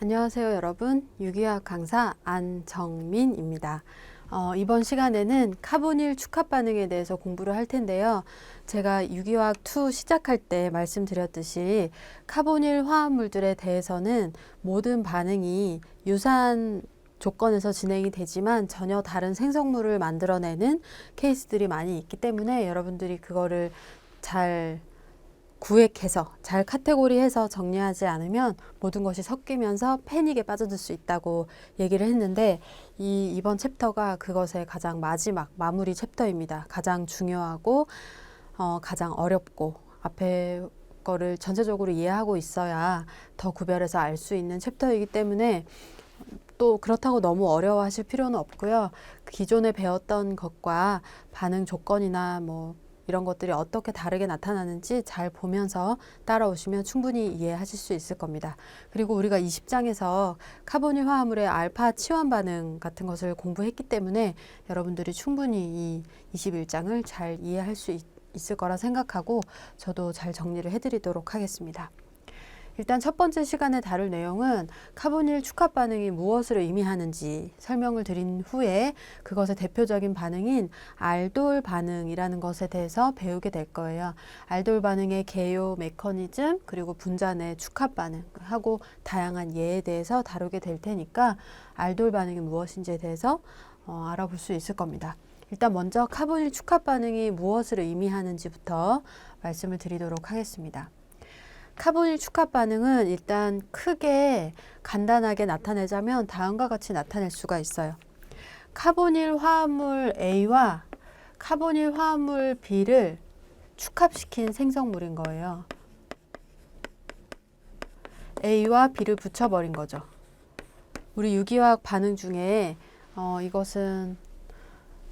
안녕하세요, 여러분. 유기화학 강사 안정민입니다. 이번 시간에는 카보닐 축합 반응에 대해서 공부를 할 텐데요. 제가 유기화학 2 시작할 때 말씀드렸듯이 카보닐 화합물들에 대해서는 모든 반응이 유사한 조건에서 진행이 되지만 전혀 다른 생성물을 만들어내는 케이스들이 많이 있기 때문에 여러분들이 그거를 잘 구획해서 잘 카테고리해서 정리하지 않으면 모든 것이 섞이면서 패닉에 빠져들 수 있다고 얘기를 했는데 이번 챕터가 그것의 가장 마지막 마무리 챕터입니다. 가장 중요하고 가장 어렵고 앞에 거를 전체적으로 이해하고 있어야 더 구별해서 알 수 있는 챕터이기 때문에 또 그렇다고 너무 어려워하실 필요는 없고요. 기존에 배웠던 것과 반응 조건이나 이런 것들이 어떻게 다르게 나타나는지 잘 보면서 따라오시면 충분히 이해하실 수 있을 겁니다. 그리고 우리가 20장에서 카보닐 화합물의 알파 치환 반응 같은 것을 공부했기 때문에 여러분들이 충분히 이 21장을 잘 이해할 수 있을 거라 생각하고 저도 잘 정리를 해드리도록 하겠습니다. 일단 첫 번째 시간에 다룰 내용은 카보닐 축합 반응이 무엇을 의미하는지 설명을 드린 후에 그것의 대표적인 반응인 알돌 반응이라는 것에 대해서 배우게 될 거예요. 알돌 반응의 개요, 메커니즘, 그리고 분자 내 축합 반응하고 다양한 예에 대해서 다루게 될 테니까 알돌 반응이 무엇인지에 대해서 알아볼 수 있을 겁니다. 일단 먼저 카보닐 축합 반응이 무엇을 의미하는지부터 말씀을 드리도록 하겠습니다. 카보닐 축합 반응은 일단 크게 간단하게 나타내자면 다음과 같이 나타낼 수가 있어요. 카보닐 화합물 A와 카보닐 화합물 B를 축합시킨 생성물인 거예요. A와 B를 붙여버린 거죠. 우리 유기화학 반응 중에 이것은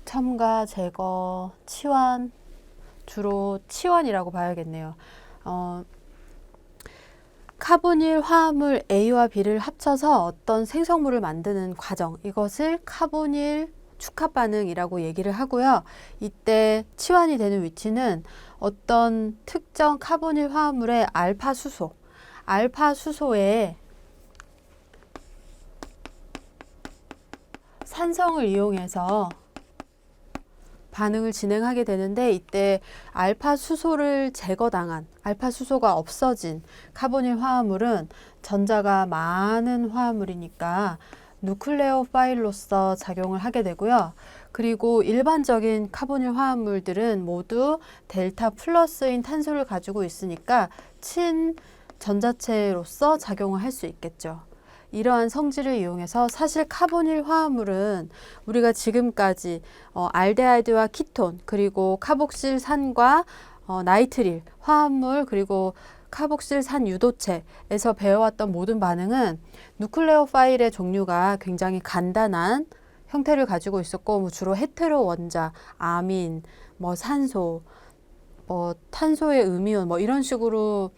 첨가, 제거, 치환, 주로 치환이라고 봐야겠네요. 카보닐 화합물 A와 B를 합쳐서 어떤 생성물을 만드는 과정, 이것을 카보닐 축합 반응이라고 얘기를 하고요. 이때 치환이 되는 위치는 어떤 특정 카보닐 화합물의 알파 수소에 산성을 이용해서 반응을 진행하게 되는데 이때 알파 수소를 제거당한, 알파 수소가 없어진 카보닐 화합물은 전자가 많은 화합물이니까 누클레오 파일로서 작용을 하게 되고요. 그리고 일반적인 카보닐 화합물들은 모두 델타 플러스인 탄소를 가지고 있으니까 친 전자체로서 작용을 할 수 있겠죠. 이러한 성질을 이용해서 사실 카보닐 화합물은 우리가 지금까지 알데하이드와 키톤, 그리고 카복실산과 나이트릴 화합물, 그리고 카복실산 유도체에서 배워왔던 모든 반응은 누클레오파일의 종류가 굉장히 간단한 형태를 가지고 있었고 주로 헤테로 원자, 아민, 산소, 탄소의 음이온 이런 식으로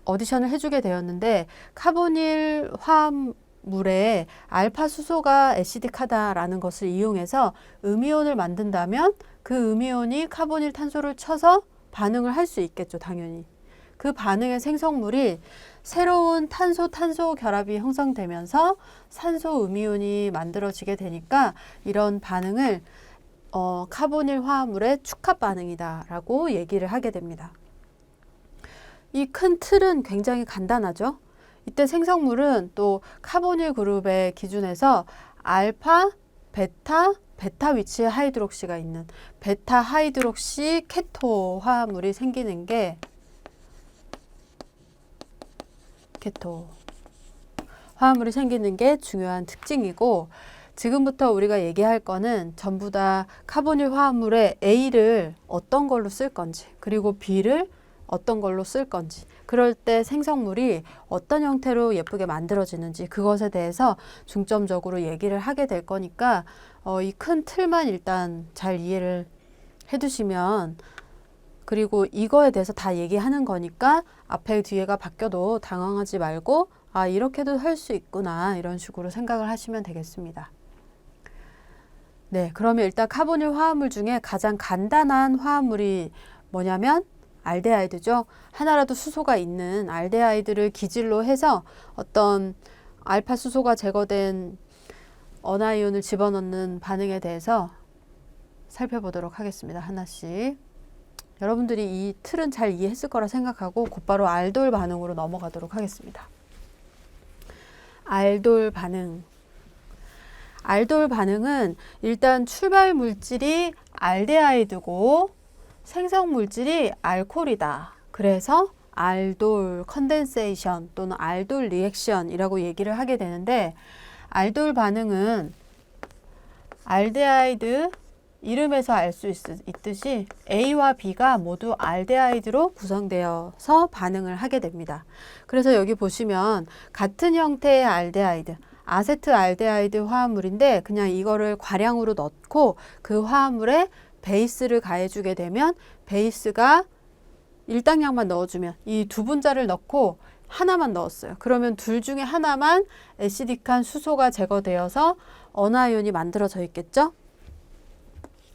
오디션을 해주게 되었는데 카보닐 화합물에 알파 수소가 애시딕하다라는 것을 이용해서 음이온을 만든다면 그 음이온이 카보닐 탄소를 쳐서 반응을 할 수 있겠죠, 당연히. 그 반응의 생성물이 새로운 탄소-탄소 결합이 형성되면서 산소 음이온이 만들어지게 되니까 이런 반응을 카보닐 화합물의 축합 반응이다라고 얘기를 하게 됩니다. 이 큰 틀은 굉장히 간단하죠. 이때 생성물은 또 카보닐 그룹의 기준에서 알파, 베타 위치에 하이드록시가 있는 베타 하이드록시 케토 화합물이 생기는 게 중요한 특징이고, 지금부터 우리가 얘기할 거는 전부 다 카보닐 화합물의 A를 어떤 걸로 쓸 건지, 그리고 B를 어떤 걸로 쓸 건지, 그럴 때 생성물이 어떤 형태로 예쁘게 만들어지는지 그것에 대해서 중점적으로 얘기를 하게 될 거니까 이 큰 틀만 일단 잘 이해를 해두시면, 그리고 이거에 대해서 다 얘기하는 거니까 앞에 뒤에가 바뀌어도 당황하지 말고 이렇게도 할 수 있구나, 이런 식으로 생각을 하시면 되겠습니다. 네, 그러면 일단 카보닐 화합물 중에 가장 간단한 화합물이 뭐냐면 알데하이드죠. 하나라도 수소가 있는 알데하이드를 기질로 해서 어떤 알파 수소가 제거된 어나이온을 집어넣는 반응에 대해서 살펴보도록 하겠습니다. 하나씩. 여러분들이 이 틀은 잘 이해했을 거라 생각하고 곧바로 알돌 반응으로 넘어가도록 하겠습니다. 알돌 반응. 알돌 반응은 일단 출발 물질이 알데하이드고 생성 물질이 알코올이다. 그래서 알돌 컨덴세이션 또는 알돌 리액션이라고 얘기를 하게 되는데, 알돌 반응은 알데하이드 이름에서 알 수 있듯이 A와 B가 모두 알데하이드로 구성되어서 반응을 하게 됩니다. 그래서 여기 보시면 같은 형태의 알데하이드, 아세트알데하이드 화합물인데 그냥 이거를 과량으로 넣고 그 화합물에 베이스를 가해주게 되면 베이스가 일당량만 넣어주면, 이 두 분자를 넣고 하나만 넣었어요. 그러면 둘 중에 하나만 애시딕한 수소가 제거되어서 어나이온이 만들어져 있겠죠?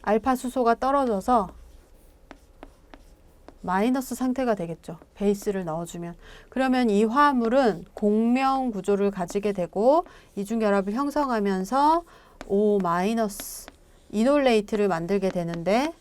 알파 수소가 떨어져서 마이너스 상태가 되겠죠. 베이스를 넣어주면. 그러면 이 화합물은 공명 구조를 가지게 되고 이중결합을 형성하면서 O- 이놀레이트를 만들게 되는데,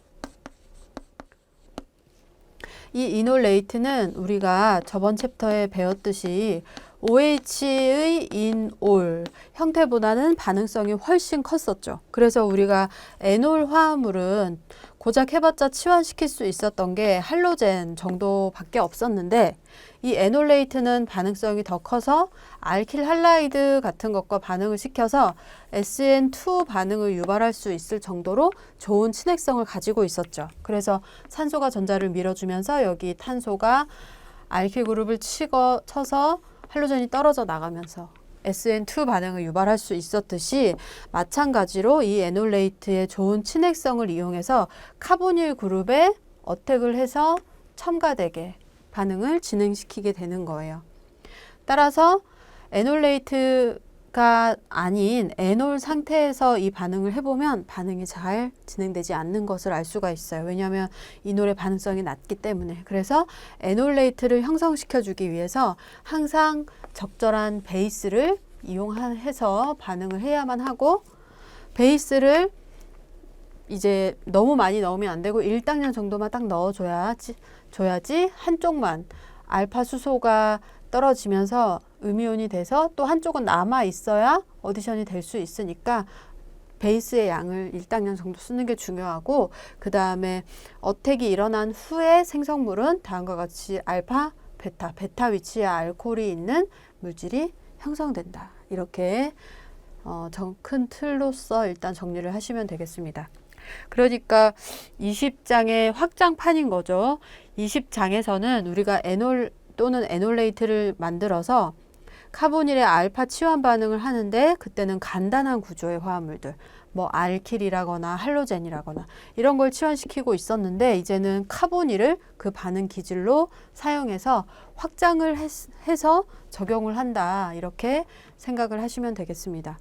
이 이놀레이트는 우리가 저번 챕터에 배웠듯이 OH의 인올 형태보다는 반응성이 훨씬 컸었죠. 그래서 우리가 에놀 화합물은 고작 해봤자 치환시킬 수 있었던 게 할로젠 정도밖에 없었는데, 이 에놀레이트는 반응성이 더 커서 알킬 할라이드 같은 것과 반응을 시켜서 SN2 반응을 유발할 수 있을 정도로 좋은 친핵성을 가지고 있었죠. 그래서 산소가 전자를 밀어주면서 여기 탄소가 알킬 그룹을 쳐서 할로젠이 떨어져 나가면서 SN2 반응을 유발할 수 있었듯이, 마찬가지로 이 에놀레이트의 좋은 친핵성을 이용해서 카보닐 그룹에 어택을 해서 첨가되게 반응을 진행시키게 되는 거예요. 따라서 에놀레이트가 아닌 에놀 상태에서 이 반응을 해보면 반응이 잘 진행되지 않는 것을 알 수가 있어요. 왜냐하면 이놀의 반응성이 낮기 때문에. 그래서 에놀레이트를 형성시켜주기 위해서 항상 적절한 베이스를 이용해서 반응을 해야만 하고, 베이스를 이제 너무 많이 넣으면 안 되고 일당량 정도만 딱 넣어줘야지 한쪽만 알파 수소가 떨어지면서 음이온이 돼서 또 한쪽은 남아 있어야 어디션이 될 수 있으니까 베이스의 양을 일당량 정도 쓰는 게 중요하고, 그 다음에 어택이 일어난 후에 생성물은 다음과 같이 알파, 베타 위치에 알코올이 있는 물질이 형성된다. 이렇게 큰 틀로서 일단 정리를 하시면 되겠습니다. 그러니까 20장의 확장판인 거죠. 20장에서는 우리가 에놀 또는 에놀레이트를 만들어서 카보닐의 알파 치환 반응을 하는데, 그때는 간단한 구조의 화합물들, 뭐 알킬이라거나 할로젠이라거나 이런 걸 치환시키고 있었는데, 이제는 카보닐을 그 반응 기질로 사용해서 확장을 해서 적용을 한다. 이렇게 생각을 하시면 되겠습니다.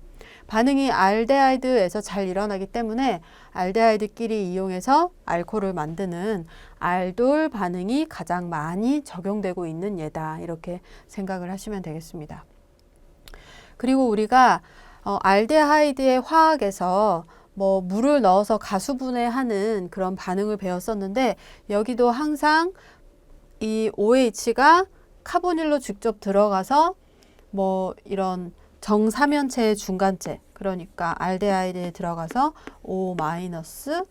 반응이 알데하이드에서 잘 일어나기 때문에 알데하이드끼리 이용해서 알코올을 만드는 알돌 반응이 가장 많이 적용되고 있는 예다. 이렇게 생각을 하시면 되겠습니다. 그리고 우리가 알데하이드의 화학에서 뭐 물을 넣어서 가수분해하는 그런 반응을 배웠었는데, 여기도 항상 이 OH가 카보닐로 직접 들어가서 뭐 이런 정사면체의 중간체, 그러니까 알데하이드에 들어가서 O-OH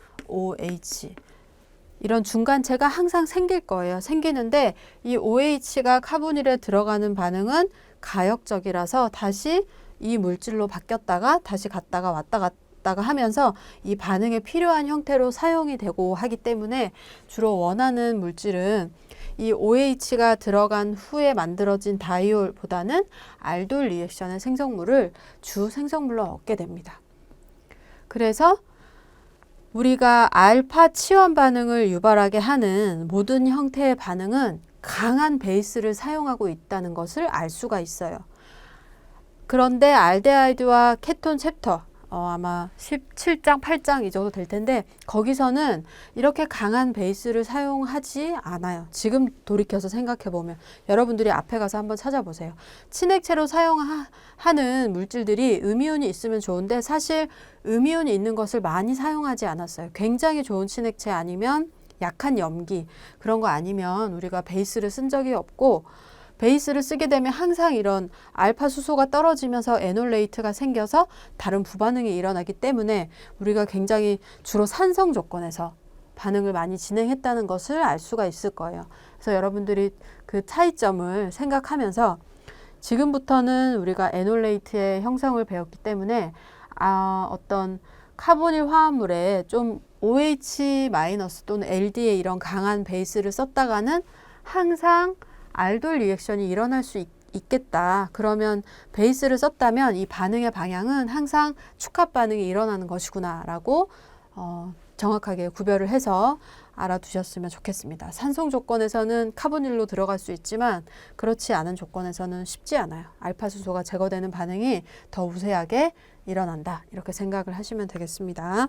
이런 중간체가 항상 생길 거예요. 생기는데 이 OH가 카보닐에 들어가는 반응은 가역적이라서 다시 이 물질로 바뀌었다가 다시 갔다가 왔다 갔다가 하면서 이 반응에 필요한 형태로 사용이 되고 하기 때문에, 주로 원하는 물질은 이 OH가 들어간 후에 만들어진 다이올보다는 알돌 리액션의 생성물을 주 생성물로 얻게 됩니다. 그래서 우리가 알파 치환 반응을 유발하게 하는 모든 형태의 반응은 강한 베이스를 사용하고 있다는 것을 알 수가 있어요. 그런데 알데하이드와 케톤 챕터, 아마 17장, 8장 이 정도 될 텐데 거기서는 이렇게 강한 베이스를 사용하지 않아요. 지금 돌이켜서 생각해 보면 여러분들이 앞에 가서 한번 찾아보세요. 친액체로 사용하는 물질들이 음이온이 있으면 좋은데 사실 음이온이 있는 것을 많이 사용하지 않았어요. 굉장히 좋은 친액체 아니면 약한 염기 그런 거 아니면 우리가 베이스를 쓴 적이 없고 베이스를 쓰게 되면 항상 이런 알파 수소가 떨어지면서 에놀레이트가 생겨서 다른 부반응이 일어나기 때문에 우리가 굉장히 주로 산성 조건에서 반응을 많이 진행했다는 것을 알 수가 있을 거예요. 그래서 여러분들이 그 차이점을 생각하면서 지금부터는 우리가 에놀레이트의 형성을 배웠기 때문에 어떤 카보닐 화합물에 좀 OH- 또는 LD의 이런 강한 베이스를 썼다가는 항상 알돌 리액션이 일어날 수 있겠다. 그러면 베이스를 썼다면 이 반응의 방향은 항상 축합 반응이 일어나는 것이구나 라고 정확하게 구별을 해서 알아두셨으면 좋겠습니다. 산성 조건에서는 카보닐로 들어갈 수 있지만 그렇지 않은 조건에서는 쉽지 않아요. 알파 수소가 제거되는 반응이 더 우세하게 일어난다. 이렇게 생각을 하시면 되겠습니다.